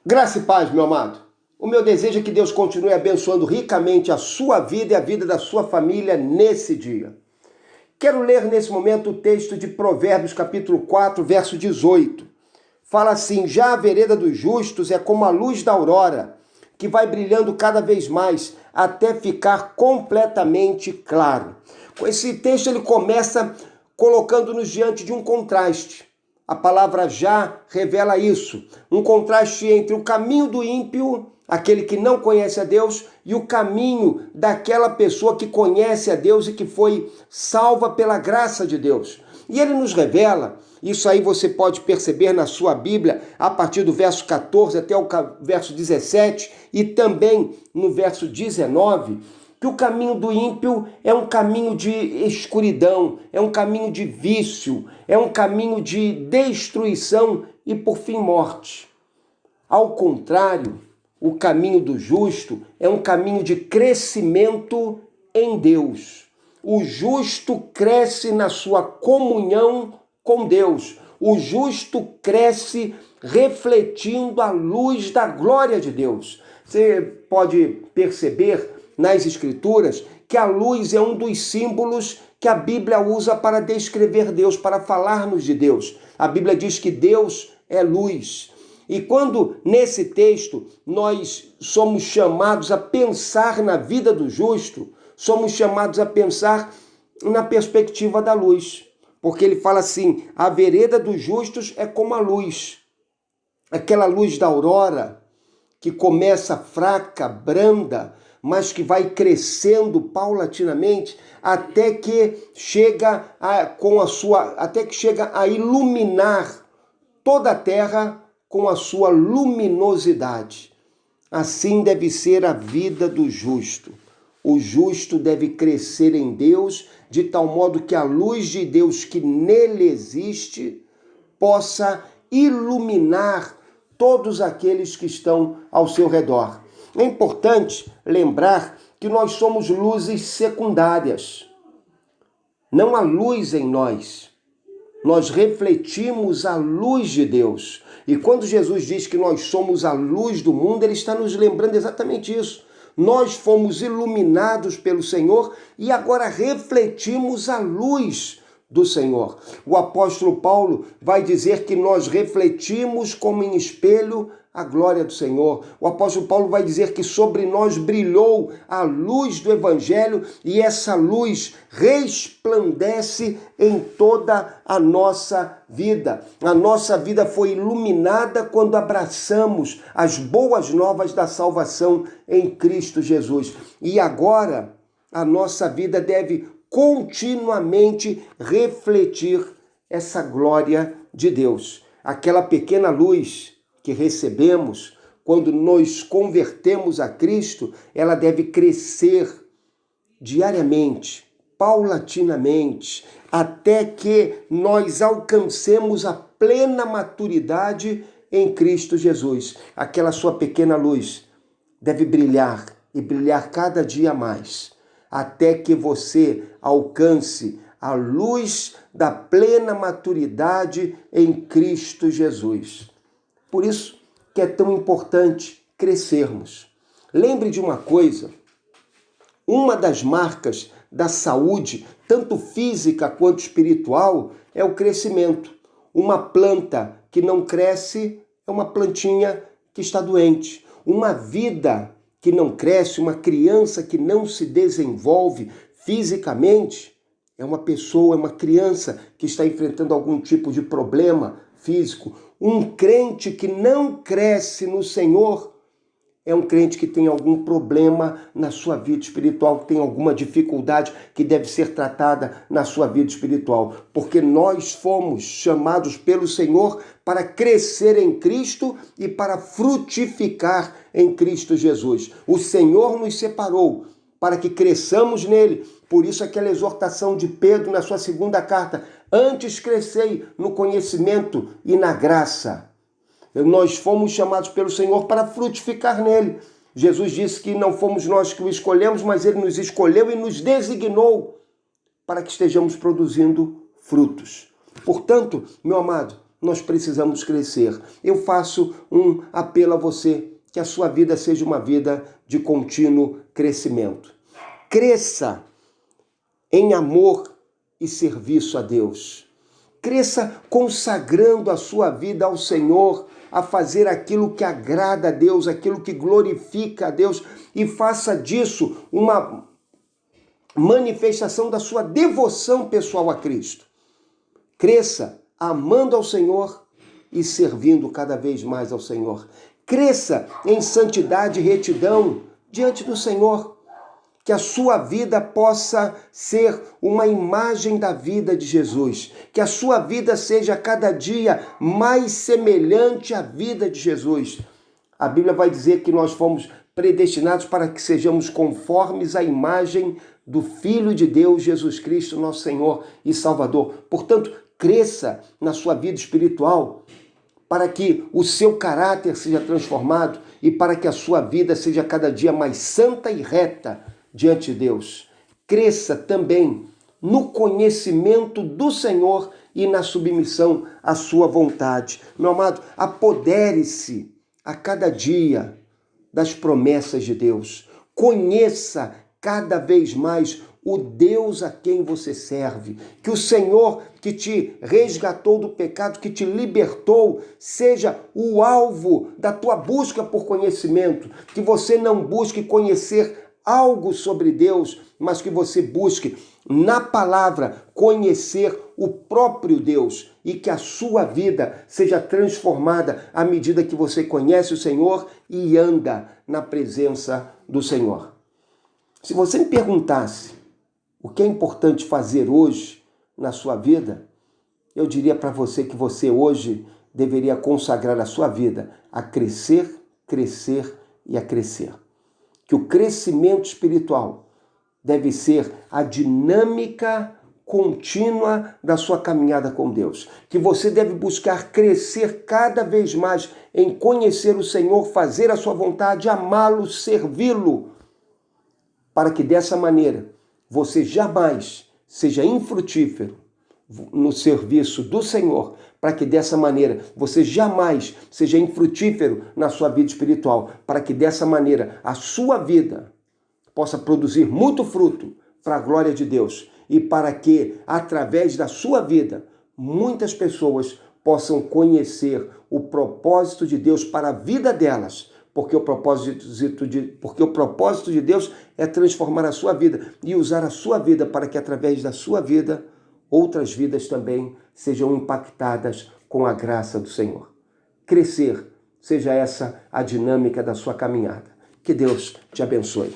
Graça e paz, meu amado. O meu desejo é que Deus continue abençoando ricamente a sua vida e a vida da sua família nesse dia. Quero ler nesse momento o texto de Provérbios, capítulo 4, verso 18. Fala assim: já a vereda dos justos é como a luz da aurora, que vai brilhando cada vez mais, até ficar completamente claro. Com esse texto ele começa colocando-nos diante de um contraste. A palavra já revela isso, um contraste entre o caminho do ímpio, aquele que não conhece a Deus, e o caminho daquela pessoa que conhece a Deus e que foi salva pela graça de Deus. E ele nos revela, isso aí você pode perceber na sua Bíblia, a partir do verso 14 até o verso 17 e também no verso 19, que o caminho do ímpio é um caminho de escuridão, é um caminho de vício, é um caminho de destruição e, por fim, morte. Ao contrário, o caminho do justo é um caminho de crescimento em Deus. O justo cresce na sua comunhão com Deus. O justo cresce refletindo a luz da glória de Deus. Você pode perceber nas Escrituras que a luz é um dos símbolos que a Bíblia usa para descrever Deus, para falar-nos de Deus. A Bíblia diz que Deus é luz. E quando nesse texto nós somos chamados a pensar na vida do justo, somos chamados a pensar na perspectiva da luz. Porque ele fala assim: a vereda dos justos é como a luz. Aquela luz da aurora que começa fraca, branda, mas que vai crescendo paulatinamente até que chega a iluminar toda a terra com a sua luminosidade. Assim deve ser a vida do justo. O justo deve crescer em Deus, de tal modo que a luz de Deus que nele existe possa iluminar todos aqueles que estão ao seu redor. É importante lembrar que nós somos luzes secundárias. Não há luz em nós. Nós refletimos a luz de Deus. E quando Jesus diz que nós somos a luz do mundo, ele está nos lembrando exatamente isso. Nós fomos iluminados pelo Senhor e agora refletimos a luz do Senhor. O apóstolo Paulo vai dizer que nós refletimos como em espelho a glória do Senhor. O apóstolo Paulo vai dizer que sobre nós brilhou a luz do Evangelho e essa luz resplandece em toda a nossa vida. A nossa vida foi iluminada quando abraçamos as boas novas da salvação em Cristo Jesus. E agora a nossa vida deve continuamente refletir essa glória de Deus. Aquela pequena luz que recebemos quando nos convertemos a Cristo, ela deve crescer diariamente, paulatinamente, até que nós alcancemos a plena maturidade em Cristo Jesus. Aquela sua pequena luz deve brilhar e brilhar cada dia mais, até que você alcance a luz da plena maturidade em Cristo Jesus. Por isso que é tão importante crescermos. Lembre de uma coisa, uma das marcas da saúde, tanto física quanto espiritual, é o crescimento. Uma planta que não cresce é uma plantinha que está doente. Uma vida que não cresce, uma criança que não se desenvolve fisicamente, é uma pessoa, é uma criança que está enfrentando algum tipo de problema físico. Um crente que não cresce no Senhor é um crente que tem algum problema na sua vida espiritual, que tem alguma dificuldade que deve ser tratada na sua vida espiritual. Porque nós fomos chamados pelo Senhor para crescer em Cristo e para frutificar em Cristo Jesus. O Senhor nos separou para que cresçamos nele. Por isso aquela exortação de Pedro na sua segunda carta: antes crescei no conhecimento e na graça. Nós fomos chamados pelo Senhor para frutificar nele. Jesus disse que não fomos nós que o escolhemos, mas ele nos escolheu e nos designou para que estejamos produzindo frutos. Portanto, meu amado, nós precisamos crescer. Eu faço um apelo a você, que a sua vida seja uma vida de contínuo crescimento. Cresça em amor e serviço a Deus. Cresça consagrando a sua vida ao Senhor, a fazer aquilo que agrada a Deus, aquilo que glorifica a Deus, e faça disso uma manifestação da sua devoção pessoal a Cristo. Cresça amando ao Senhor e servindo cada vez mais ao Senhor. Cresça em santidade e retidão diante do Senhor. Que a sua vida possa ser uma imagem da vida de Jesus. Que a sua vida seja cada dia mais semelhante à vida de Jesus. A Bíblia vai dizer que nós fomos predestinados para que sejamos conformes à imagem do Filho de Deus, Jesus Cristo, nosso Senhor e Salvador. Portanto, cresça na sua vida espiritual para que o seu caráter seja transformado e para que a sua vida seja cada dia mais santa e reta diante de Deus. Cresça também no conhecimento do Senhor e na submissão à sua vontade. Meu amado, apodere-se a cada dia das promessas de Deus. Conheça cada vez mais o Deus a quem você serve. Que o Senhor que te resgatou do pecado, que te libertou, seja o alvo da tua busca por conhecimento. Que você não busque conhecer algo sobre Deus, mas que você busque na palavra conhecer o próprio Deus e que a sua vida seja transformada à medida que você conhece o Senhor e anda na presença do Senhor. Se você me perguntasse o que é importante fazer hoje na sua vida, eu diria para você que você hoje deveria consagrar a sua vida a crescer, crescer e a crescer. Que o crescimento espiritual deve ser a dinâmica contínua da sua caminhada com Deus. Que você deve buscar crescer cada vez mais em conhecer o Senhor, fazer a sua vontade, amá-lo, servi-lo, para que dessa maneira você jamais seja infrutífero no serviço do Senhor, para que dessa maneira você jamais seja infrutífero na sua vida espiritual, para que dessa maneira a sua vida possa produzir muito fruto para a glória de Deus e para que, através da sua vida, muitas pessoas possam conhecer o propósito de Deus para a vida delas, porque o propósito de Deus é transformar a sua vida e usar a sua vida para que, através da sua vida, outras vidas também sejam impactadas com a graça do Senhor. Crescer, seja essa a dinâmica da sua caminhada. Que Deus te abençoe.